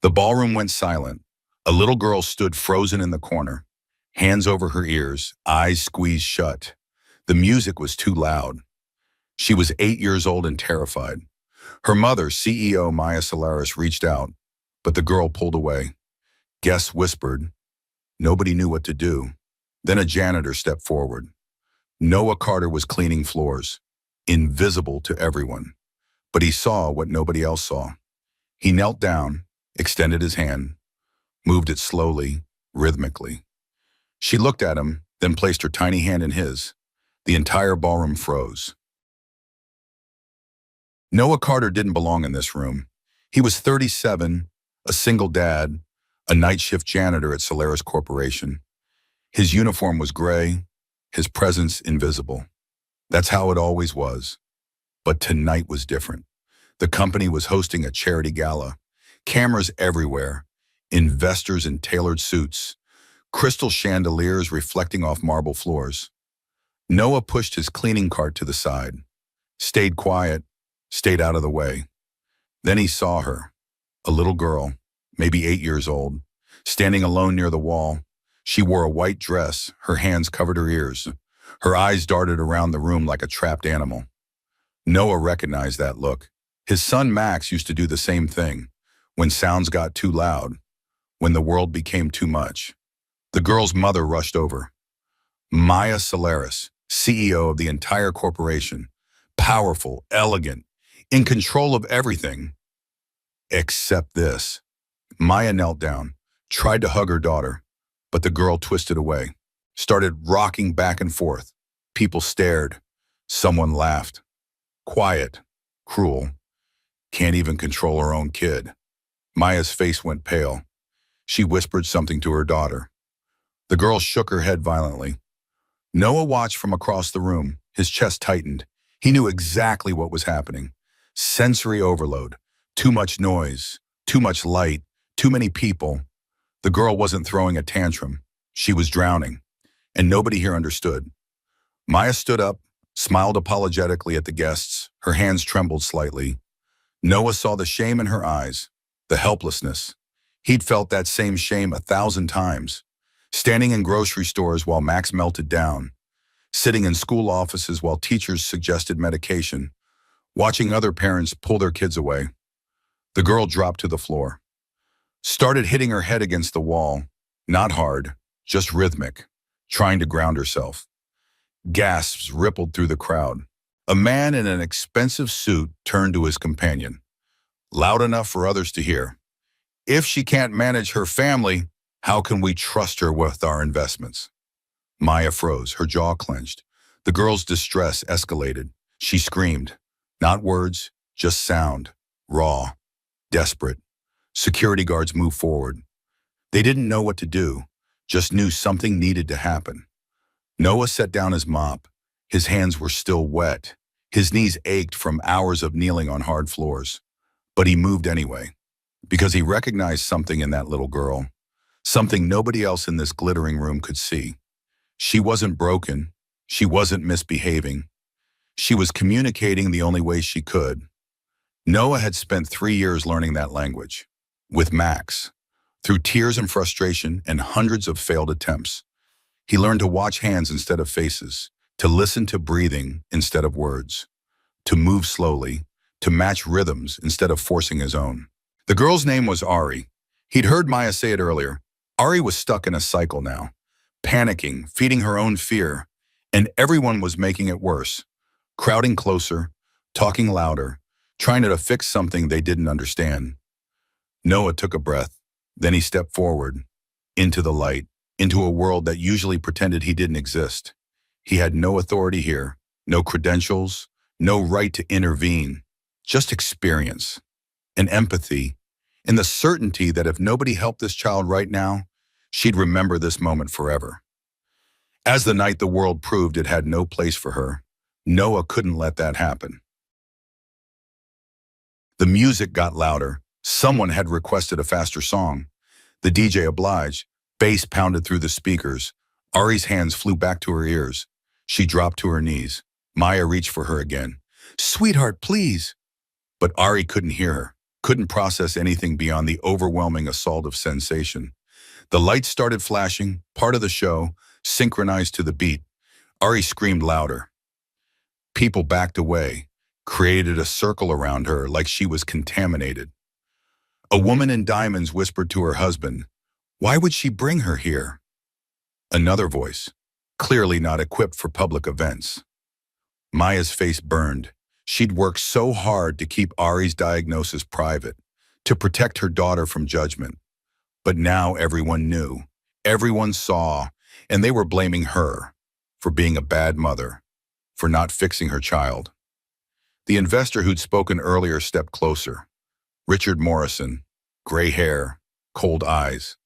The ballroom went silent. A little girl stood frozen in the corner, hands over her ears, eyes squeezed shut. The music was too loud. She was 8 years old and terrified. Her mother, CEO Maya Solaris, reached out, but the girl pulled away. Guests whispered. Nobody knew what to do. Then a janitor stepped forward. Noah Carter was cleaning floors, invisible to everyone. But he saw what nobody else saw. He knelt down, extended his hand, moved it slowly, rhythmically. She looked at him, then placed her tiny hand in his. The entire ballroom froze. Noah Carter didn't belong in this room. He was 37, a single dad, a night shift janitor at Solaris Corporation. His uniform was gray, his presence invisible. That's how it always was. But tonight was different. The company was hosting a charity gala. Cameras everywhere, investors in tailored suits, crystal chandeliers reflecting off marble floors. Noah pushed his cleaning cart to the side, stayed quiet, stayed out of the way. Then he saw her, a little girl, maybe 8 years old, standing alone near the wall. She wore a white dress, her hands covered her ears. Her eyes darted around the room like a trapped animal. Noah recognized that look. His son Max used to do the same thing, when sounds got too loud, when the world became too much. The girl's mother rushed over. Maya Solaris, CEO of the entire corporation, powerful, elegant, in control of everything, except this. Maya knelt down, tried to hug her daughter, but the girl twisted away, started rocking back and forth. People stared. Someone laughed. Quiet, cruel, can't even control her own kid. Maya's face went pale. She whispered something to her daughter. The girl shook her head violently. Noah watched from across the room. His chest tightened. He knew exactly what was happening. Sensory overload, too much noise, too much light, too many people. The girl wasn't throwing a tantrum. She was drowning, and nobody here understood. Maya stood up, smiled apologetically at the guests. Her hands trembled slightly. Noah saw the shame in her eyes, the helplessness. He'd felt that same shame 1,000 times, standing in grocery stores while Max melted down, sitting in school offices while teachers suggested medication, watching other parents pull their kids away. The girl dropped to the floor, started hitting her head against the wall, not hard, just rhythmic, trying to ground herself. Gasps rippled through the crowd. A man in an expensive suit turned to his companion, loud enough for others to hear. If she can't manage her family, how can we trust her with our investments? Maya froze, her jaw clenched. The girl's distress escalated. She screamed. Not words, just sound, raw, desperate. Security guards moved forward. They didn't know what to do, just knew something needed to happen. Noah set down his mop. His hands were still wet. His knees ached from hours of kneeling on hard floors. But he moved anyway, because he recognized something in that little girl, something nobody else in this glittering room could see. She wasn't broken. She wasn't misbehaving. She was communicating the only way she could. Noah had spent 3 years learning that language, with Max. Through tears and frustration and hundreds of failed attempts, he learned to watch hands instead of faces, to listen to breathing instead of words, to move slowly, to match rhythms instead of forcing his own. The girl's name was Ari. He'd heard Maya say it earlier. Ari was stuck in a cycle now, panicking, feeding her own fear, and everyone was making it worse, crowding closer, talking louder, trying to fix something they didn't understand. Noah took a breath. Then he stepped forward, into the light, into a world that usually pretended he didn't exist. He had no authority here, no credentials, no right to intervene, just experience and empathy, and the certainty that if nobody helped this child right now, she'd remember this moment forever. As the night the world proved it had no place for her, Noah couldn't let that happen. The music got louder. Someone had requested a faster song. The DJ obliged. Bass pounded through the speakers. Ari's hands flew back to her ears. She dropped to her knees. Maya reached for her again. "Sweetheart, please." But Ari couldn't hear her. couldn't process anything beyond the overwhelming assault of sensation. The lights started flashing, part of the show, synchronized to the beat. Ari screamed louder. People backed away, created a circle around her like she was contaminated. A woman in diamonds whispered to her husband, "Why would she bring her here?" Another voice, clearly not equipped for public events. Maya's face burned. She'd worked so hard to keep Ari's diagnosis private, to protect her daughter from judgment. But now everyone knew, everyone saw, and they were blaming her for being a bad mother, for not fixing her child. The investor who'd spoken earlier stepped closer. Richard Morrison, gray hair, cold eyes.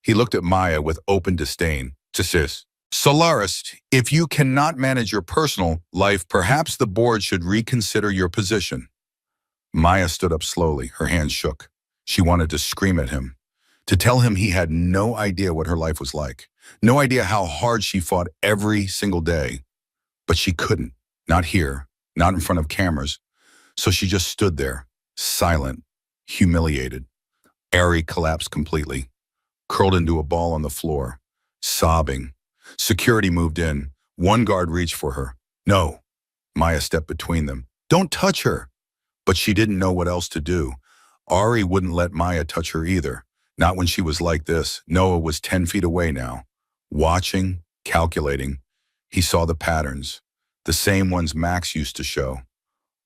He looked at Maya with open disdain. "Sis, Solaris, if you cannot manage your personal life, perhaps the board should reconsider your position." Maya stood up slowly, her hands shook. She wanted to scream at him, to tell him he had no idea what her life was like, no idea how hard she fought every single day. But she couldn't, not here, not in front of cameras. So she just stood there, silent, humiliated. Ari collapsed completely, curled into a ball on the floor, sobbing. Security moved in. One guard reached for her. "No." Maya stepped between them. "Don't touch her." But she didn't know what else to do. Ari wouldn't let Maya touch her either, not when she was like this. Noah was 10 feet away now, watching, calculating. He saw the patterns, the same ones Max used to show.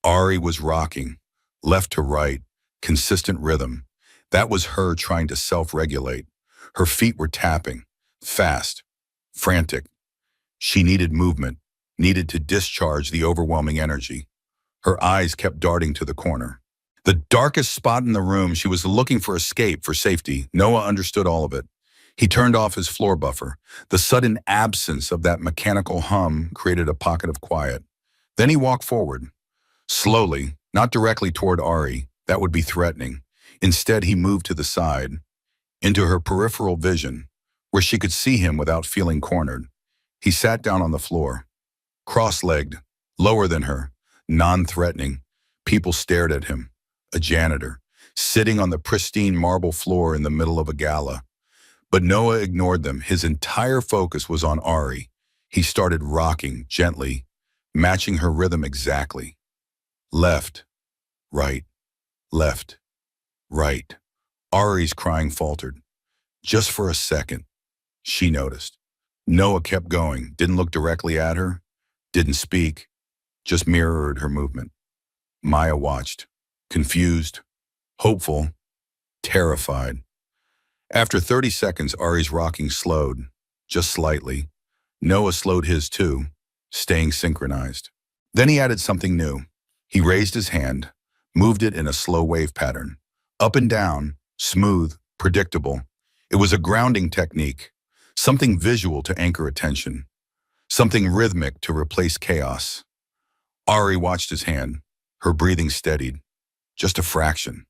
Ari was rocking, left to right, consistent rhythm. That was her trying to self-regulate. Her feet were tapping, fast, frantic. She needed movement, needed to discharge the overwhelming energy. Her eyes kept darting to the corner. The darkest spot in the room. She was looking for escape, for safety. Noah understood all of it. He turned off his floor buffer. The sudden absence of that mechanical hum created a pocket of quiet. Then he walked forward, slowly, not directly toward Ari. That would be threatening. Instead, he moved to the side, into her peripheral vision, where she could see him without feeling cornered. He sat down on the floor, cross-legged, lower than her, non-threatening. People stared at him. A janitor, sitting on the pristine marble floor in the middle of a gala. But Noah ignored them. His entire focus was on Ari. He started rocking gently, matching her rhythm exactly. Left, right, left, right. Ari's crying faltered. Just for a second, she noticed. Noah kept going, didn't look directly at her, didn't speak, just mirrored her movement. Maya watched, confused, hopeful, terrified. After 30 seconds, Ari's rocking slowed, just slightly. Noah slowed his too, staying synchronized. Then he added something new. He raised his hand, moved it in a slow wave pattern, up and down, smooth, predictable. It was a grounding technique, something visual to anchor attention, something rhythmic to replace chaos. Ari watched his hand, her breathing steadied, just a fraction.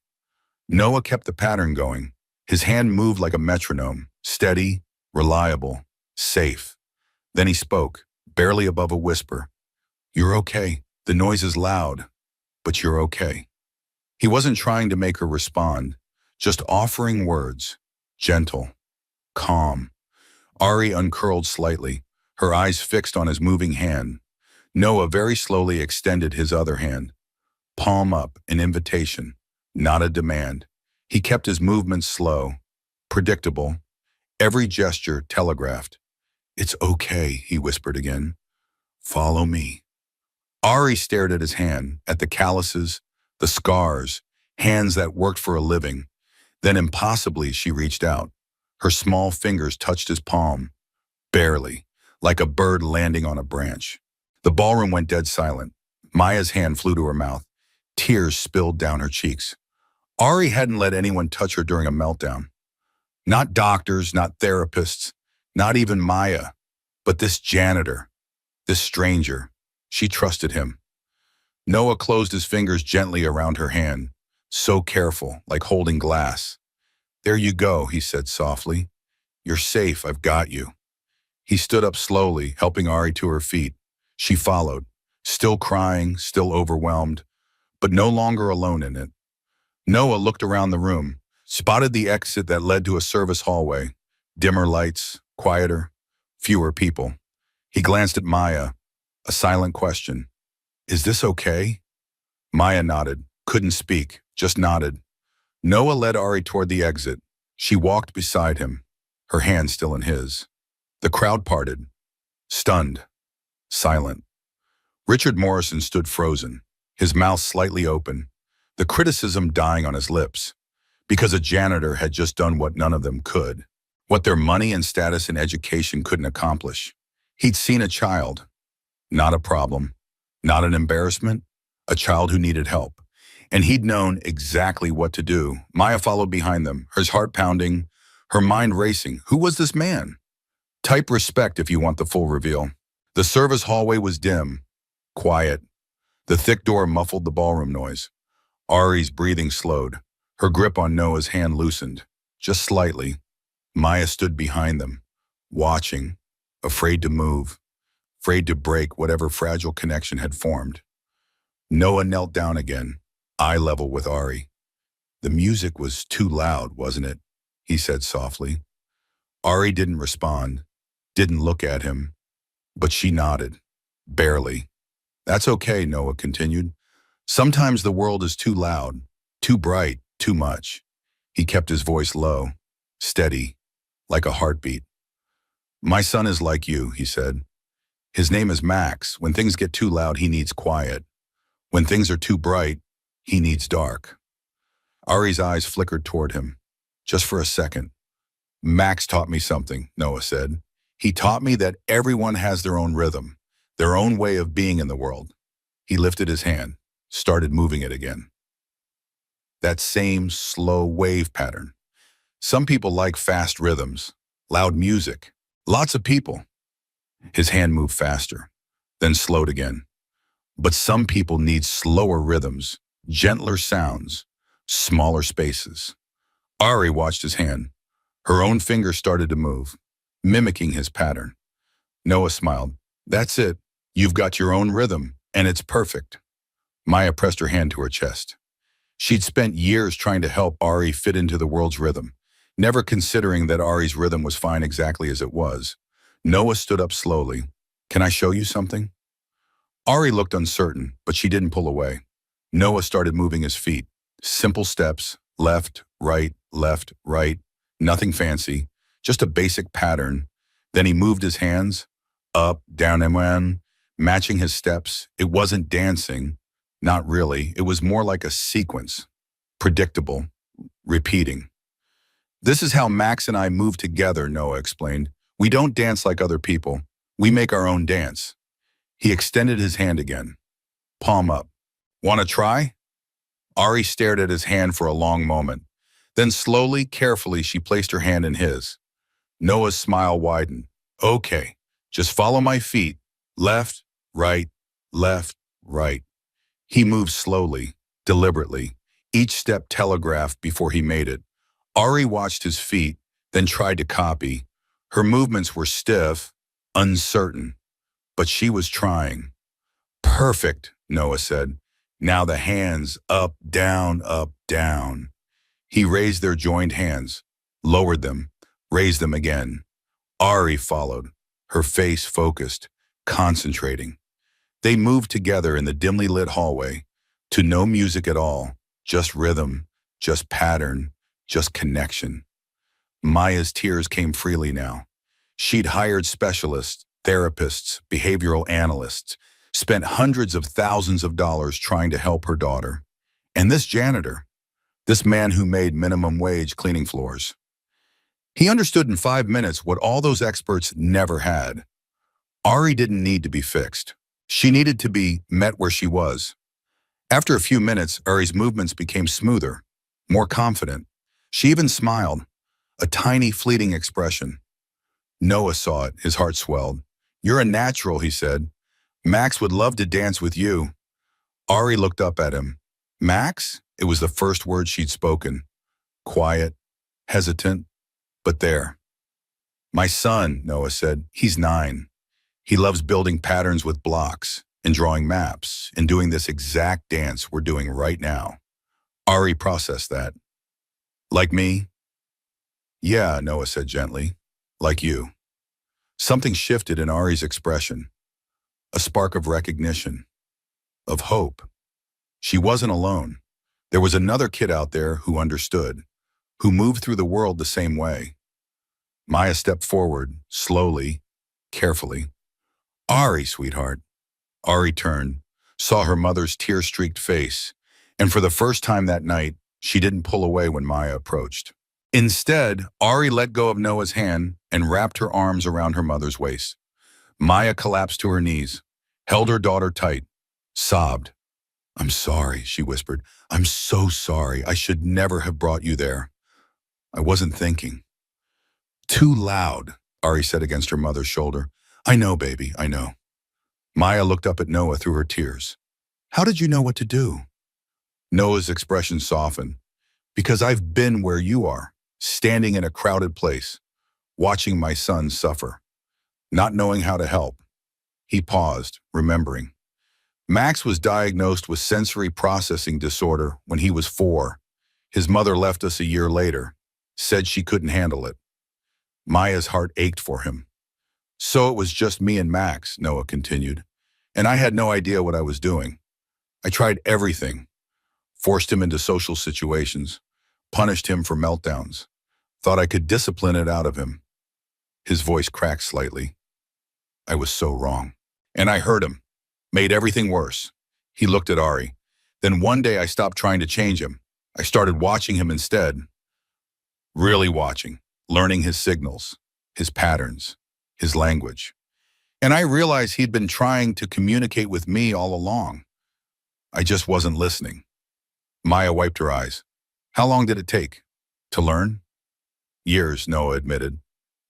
Noah kept the pattern going. His hand moved like a metronome, steady, reliable, safe. Then he spoke, barely above a whisper. "You're okay. The noise is loud, but you're okay." He wasn't trying to make her respond, just offering words, gentle, calm. Ari uncurled slightly, her eyes fixed on his moving hand. Noah very slowly extended his other hand, palm up, an invitation, not a demand. He kept his movements slow, predictable, every gesture telegraphed. "It's okay," he whispered again. "Follow me." Ari stared at his hand, at the calluses, the scars, hands that worked for a living. Then impossibly she reached out. Her small fingers touched his palm, barely, like a bird landing on a branch. The ballroom went dead silent. Maya's hand flew to her mouth. Tears spilled down her cheeks. Ari hadn't let anyone touch her during a meltdown. Not doctors, not therapists, not even Maya, but this janitor, this stranger. She trusted him. Noah closed his fingers gently around her hand, so careful, like holding glass. "There you go," he said softly. "You're safe, I've got you." He stood up slowly, helping Ari to her feet. She followed, still crying, still overwhelmed, but no longer alone in it. Noah looked around the room, spotted the exit that led to a service hallway. Dimmer lights, quieter, fewer people. He glanced at Maya, a silent question. Is this okay? Maya nodded, couldn't speak, just nodded. Noah led Ari toward the exit. She walked beside him, her hand still in his. The crowd parted, stunned, silent. Richard Morrison stood frozen, his mouth slightly open, the criticism dying on his lips, because a janitor had just done what none of them could, what their money and status and education couldn't accomplish. He'd seen a child, not a problem, not an embarrassment, a child who needed help. And he'd known exactly what to do. Maya followed behind them, her heart pounding, her mind racing. Who was this man? Type respect if you want the full reveal. The service hallway was dim, quiet. The thick door muffled the ballroom noise. Ari's breathing slowed. Her grip on Noah's hand loosened, just slightly. Maya stood behind them, watching, afraid to move, afraid to break whatever fragile connection had formed. Noah knelt down again, eye level with Ari. The music was too loud, wasn't it? He said softly. Ari didn't respond, didn't look at him, but she nodded, barely. That's okay, Noah continued. Sometimes the world is too loud, too bright, too much. He kept his voice low, steady, like a heartbeat. My son is like you, he said. His name is Max. When things get too loud, he needs quiet. When things are too bright, he needs dark. Ari's eyes flickered toward him, just for a second. Max taught me something, Noah said. He taught me that everyone has their own rhythm, their own way of being in the world. He lifted his hand, started moving it again. That same slow wave pattern. Some people like fast rhythms, loud music, lots of people. His hand moved faster, then slowed again. But some people need slower rhythms, gentler sounds, smaller spaces. Ari watched his hand. Her own fingers started to move, mimicking his pattern. Noah smiled. That's it. You've got your own rhythm, and it's perfect. Maya pressed her hand to her chest. She'd spent years trying to help Ari fit into the world's rhythm, never considering that Ari's rhythm was fine exactly as it was. Noah stood up slowly. Can I show you something? Ari looked uncertain, but she didn't pull away. Noah started moving his feet. Simple steps, left, right, nothing fancy, just a basic pattern. Then he moved his hands, up, down, and one, matching his steps. It wasn't dancing, not really. It was more like a sequence, predictable, repeating. This is how Max and I move together, Noah explained. We don't dance like other people. We make our own dance. He extended his hand again. Palm up. Want to try? Ari stared at his hand for a long moment. Then slowly, carefully, she placed her hand in his. Noah's smile widened. Okay, just follow my feet. Left, right, left, right. He moved slowly, deliberately, each step telegraphed before he made it. Ari watched his feet, then tried to copy. Her movements were stiff, uncertain, but she was trying. Perfect, Noah said. Now the hands up, down, up, down. He raised their joined hands, lowered them, raised them again. Ari followed, her face focused, concentrating. They moved together in the dimly lit hallway, to no music at all, just rhythm, just pattern, just connection. Maya's tears came freely now. She'd hired specialists, therapists, behavioral analysts, spent hundreds of thousands of dollars trying to help her daughter. And this janitor, this man who made minimum wage cleaning floors, he understood in 5 minutes what all those experts never had. Ari didn't need to be fixed. She needed to be met where she was. After a few minutes, Ari's movements became smoother, more confident. She even smiled, a tiny fleeting expression. Noah saw it, his heart swelled. You're a natural, he said. Max would love to dance with you. Ari looked up at him. Max? It was the first word she'd spoken. Quiet, hesitant, but there. My son, Noah said, he's 9. He loves building patterns with blocks and drawing maps and doing this exact dance we're doing right now. Ari processed that. Like me? Yeah, Noah said gently. Like you. Something shifted in Ari's expression. A spark of recognition. Of hope. She wasn't alone. There was another kid out there who understood, who moved through the world the same way. Maya stepped forward, slowly, carefully. Ari, sweetheart. Ari turned, saw her mother's tear-streaked face, and for the first time that night, she didn't pull away when Maya approached. Instead, Ari let go of Noah's hand and wrapped her arms around her mother's waist. Maya collapsed to her knees, held her daughter tight, sobbed. I'm sorry, she whispered. I'm so sorry. I should never have brought you there. I wasn't thinking. Too loud, Ari said against her mother's shoulder. I know, baby, I know. Maya looked up at Noah through her tears. How did you know what to do? Noah's expression softened. Because I've been where you are, standing in a crowded place, watching my son suffer, not knowing how to help. He paused, remembering. Max was diagnosed with sensory processing disorder when he was 4. His mother left us a year later, said she couldn't handle it. Maya's heart ached for him. So it was just me and Max, Noah continued, and I had no idea what I was doing. I tried everything, forced him into social situations, punished him for meltdowns, thought I could discipline it out of him. His voice cracked slightly. I was so wrong. And I hurt him, made everything worse. He looked at Ari. Then one day I stopped trying to change him. I started watching him instead. Really watching, learning his signals, his patterns, his language. And I realized he'd been trying to communicate with me all along. I just wasn't listening. Maya wiped her eyes. How long did it take? To learn? Years, Noah admitted.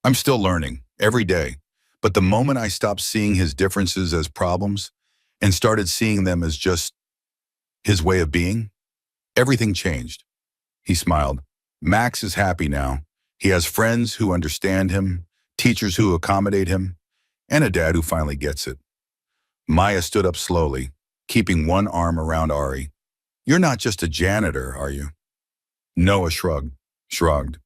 I'm still learning, every day. But the moment I stopped seeing his differences as problems and started seeing them as just his way of being, everything changed. He smiled. Max is happy now. He has friends who understand him, teachers who accommodate him, and a dad who finally gets it. Maya stood up slowly, keeping one arm around Ari. You're not just a janitor, are you? Noah shrugged.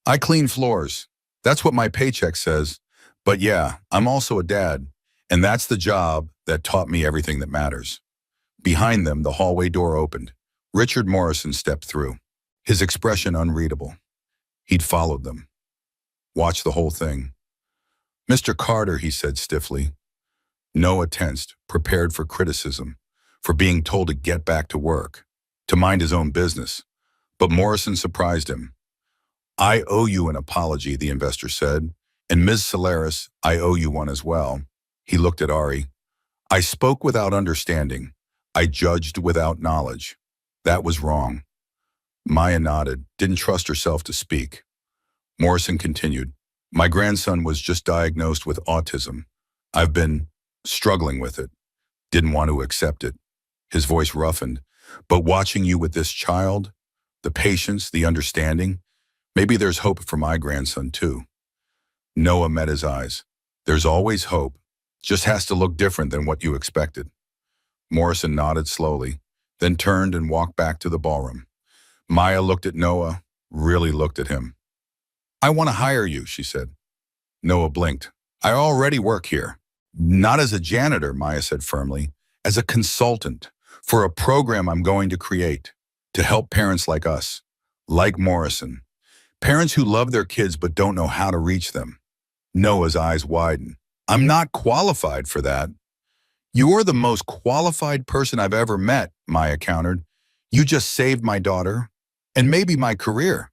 I clean floors. That's what my paycheck says. But yeah, I'm also a dad, and that's the job that taught me everything that matters. Behind them, the hallway door opened. Richard Morrison stepped through, his expression unreadable. He'd followed them. Watched the whole thing. Mr. Carter, he said stiffly. Noah tensed, prepared for criticism, for being told to get back to work, to mind his own business. But Morrison surprised him. I owe you an apology, the investor said. And Ms. Solaris, I owe you one as well. He looked at Ari. I spoke without understanding. I judged without knowledge. That was wrong. Maya nodded, didn't trust herself to speak. Morrison continued. My grandson was just diagnosed with autism. I've been struggling with it. Didn't want to accept it. His voice roughened. But watching you with this child, the patience, the understanding, maybe there's hope for my grandson too. Noah met his eyes. There's always hope. Just has to look different than what you expected. Morrison nodded slowly, then turned and walked back to the ballroom. Maya looked at Noah, really looked at him. I want to hire you, she said. Noah blinked. I already work here. Not as a janitor, Maya said firmly, as a consultant for a program I'm going to create to help parents like us, like Morrison. Parents who love their kids but don't know how to reach them. Noah's eyes widened. I'm not qualified for that. You're the most qualified person I've ever met, Maya countered. You just saved my daughter, and maybe my career.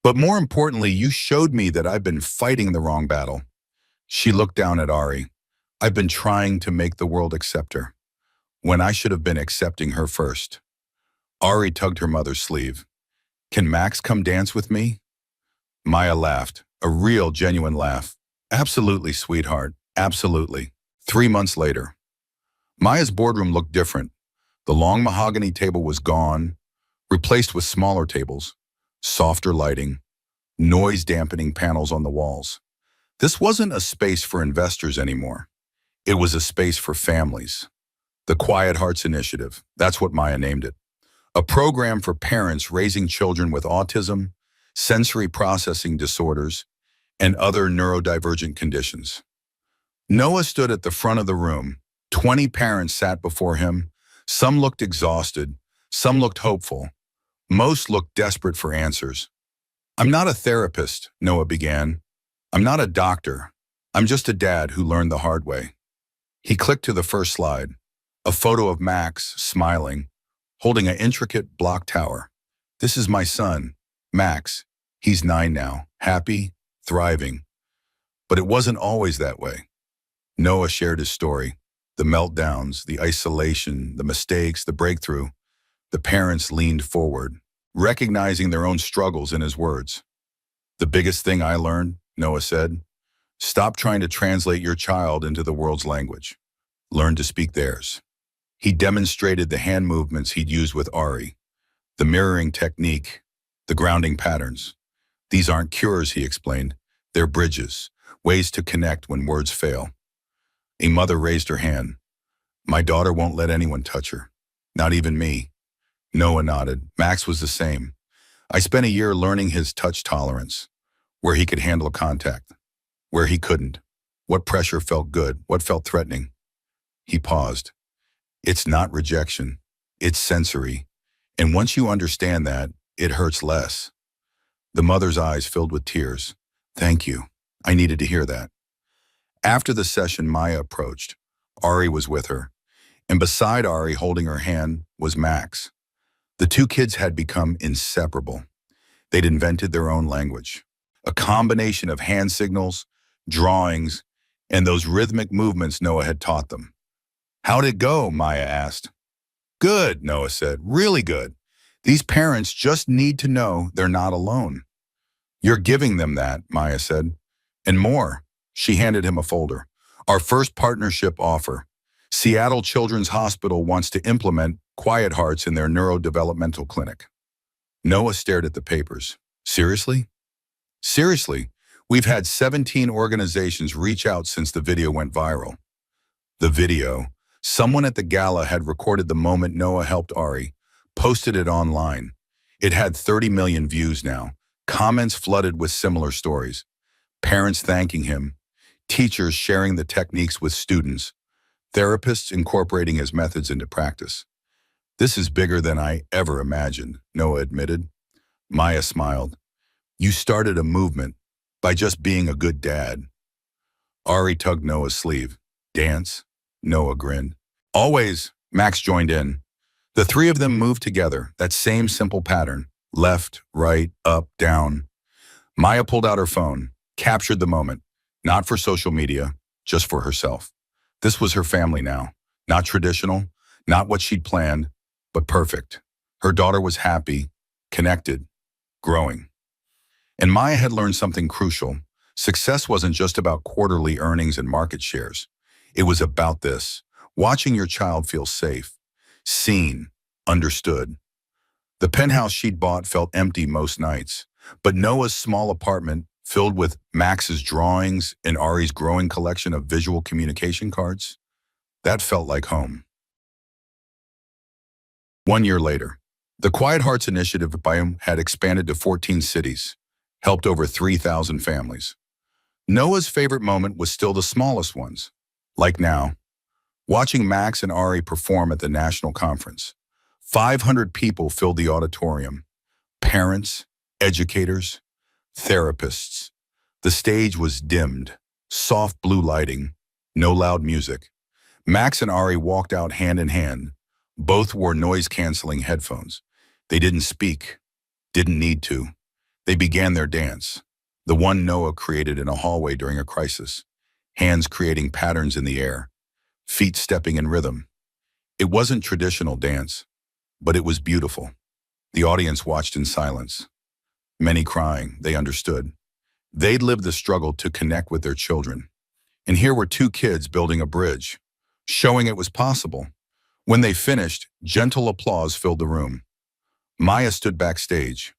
But more importantly, you showed me that I've been fighting the wrong battle. She looked down at Ari. I've been trying to make the world accept her, when I should have been accepting her first. Ari tugged her mother's sleeve. Can Max come dance with me? Maya laughed, a real, genuine laugh. Absolutely, sweetheart, absolutely. 3 months later. Maya's boardroom looked different. The long mahogany table was gone, replaced with smaller tables, softer lighting, noise-dampening panels on the walls. This wasn't a space for investors anymore. It was a space for families. The Quiet Hearts Initiative, that's what Maya named it. a program for parents raising children with autism, sensory processing disorders, and other neurodivergent conditions. Noah stood at the front of the room. 20 parents sat before him. Some looked exhausted, some looked hopeful. Most looked desperate for answers. "I'm not a therapist," Noah began. "I'm not a doctor. I'm just a dad who learned the hard way." He clicked to the first slide, a photo of Max, smiling, holding an intricate block tower. "This is my son, Max. He's 9 now, happy, thriving." But it wasn't always that way. Noah shared his story, the meltdowns, the isolation, the mistakes, the breakthrough. The parents leaned forward, recognizing their own struggles in his words. "The biggest thing I learned," Noah said, "stop trying to translate your child into the world's language. Learn to speak theirs." He demonstrated the hand movements he'd used with Ari, the mirroring technique, the grounding patterns. "These aren't cures," he explained. "They're bridges, ways to connect when words fail." A mother raised her hand. "My daughter won't let anyone touch her, not even me." Noah nodded. Max was the same. "I spent a year learning his touch tolerance, where he could handle contact, where he couldn't, what pressure felt good, what felt threatening." He paused. "It's not rejection, it's sensory. And once you understand that, it hurts less." The mother's eyes filled with tears. "Thank you. I needed to hear that." After the session, Maya approached. Ari was with her, and beside Ari, holding her hand, was Max. The two kids had become inseparable. They'd invented their own language, a combination of hand signals, drawings, and those rhythmic movements Noah had taught them. "How'd it go?" Maya asked. "Good," Noah said. "Really good. These parents just need to know they're not alone." "You're giving them that," Maya said. "And more." She handed him a folder. "Our first partnership offer. Seattle Children's Hospital wants to implement Quiet Hearts in their neurodevelopmental clinic." Noah stared at the papers. "Seriously?" "Seriously. We've had 17 organizations reach out since the video went viral." The video. Someone at the gala had recorded the moment Noah helped Ari, posted it online. It had 30 million views now, comments flooded with similar stories. Parents thanking him, teachers sharing the techniques with students, therapists incorporating his methods into practice. "This is bigger than I ever imagined," Noah admitted. Maya smiled. "You started a movement by just being a good dad." Ari tugged Noah's sleeve. "Dance?" Noah grinned. "Always," Max joined in. The three of them moved together, that same simple pattern. Left, right, up, down. Maya pulled out her phone, captured the moment. Not for social media, just for herself. This was her family now. Not traditional, not what she'd planned, but perfect. Her daughter was happy, connected, growing. And Maya had learned something crucial. Success wasn't just about quarterly earnings and market shares. It was about this, watching your child feel safe, seen, understood. The penthouse she'd bought felt empty most nights, but Noah's small apartment, filled with Max's drawings and Ari's growing collection of visual communication cards, that felt like home. 1 year later, the Quiet Hearts Initiative had expanded to 14 cities, helped over 3,000 families. Noah's favorite moment was still the smallest ones, like now, watching Max and Ari perform at the national conference. 500 people filled the auditorium. Parents, educators, therapists. The stage was dimmed, soft blue lighting, no loud music. Max and Ari walked out hand in hand. Both wore noise-canceling headphones. They didn't speak, didn't need to. They began their dance, the one Noah created in a hallway during a crisis, hands creating patterns in the air, feet stepping in rhythm. It wasn't traditional dance, but it was beautiful. The audience watched in silence. Many crying, they understood. They'd lived the struggle to connect with their children. And here were two kids building a bridge, showing it was possible. When they finished, gentle applause filled the room. Maya stood backstage,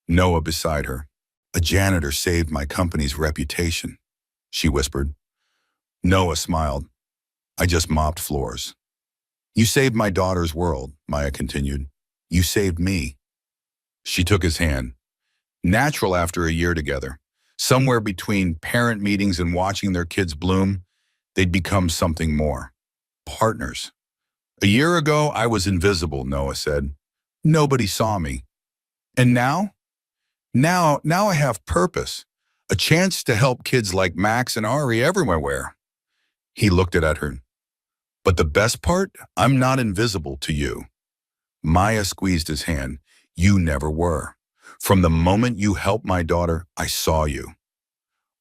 Noah beside her. "A janitor saved my company's reputation," she whispered. Noah smiled. "I just mopped floors." "You saved my daughter's world," Maya continued. You saved me. She took his hand. Natural after a year together. Somewhere between parent meetings and watching their kids bloom, they'd become something more. Partners. A year ago, I was invisible, Noah said. Nobody saw me. And now? Now I have purpose. A chance to help kids like Max and Ari everywhere. He looked at her. But the best part, I'm not invisible to you. Maya squeezed his hand. You never were. From the moment you helped my daughter, I saw you.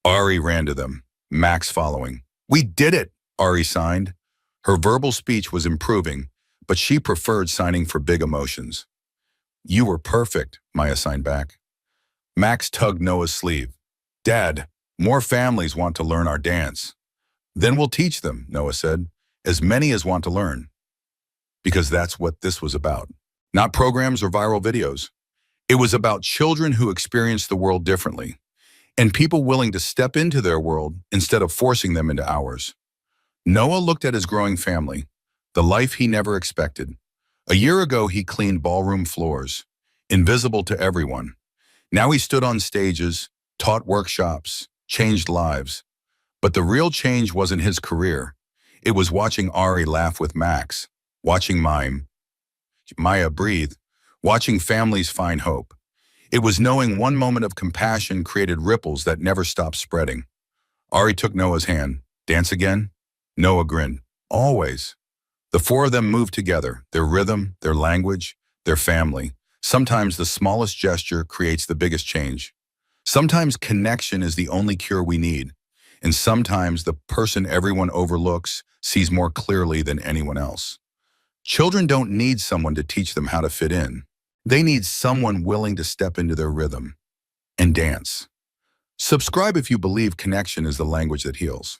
Ari ran to them, Max following. We did it, Ari signed. Her verbal speech was improving, but she preferred signing for big emotions. You were perfect, Maya signed back. Max tugged Noah's sleeve. Dad, more families want to learn our dance. Then we'll teach them, Noah said, as many as want to learn. Because that's what this was about. Not programs or viral videos. It was about children who experienced the world differently, and people willing to step into their world instead of forcing them into ours. Noah looked at his growing family, the life he never expected. A year ago, he cleaned ballroom floors, invisible to everyone. Now he stood on stages, taught workshops, changed lives. But the real change wasn't his career. It was watching Ari laugh with Max, watching Maya breathe, watching families find hope. It was knowing one moment of compassion created ripples that never stopped spreading. Ari took Noah's hand. Dance again? Noah grinned. Always. The four of them moved together, their rhythm, their language, their family. Sometimes the smallest gesture creates the biggest change. Sometimes connection is the only cure we need. And sometimes the person everyone overlooks sees more clearly than anyone else. Children don't need someone to teach them how to fit in. They need someone willing to step into their rhythm and dance. Subscribe if you believe connection is the language that heals.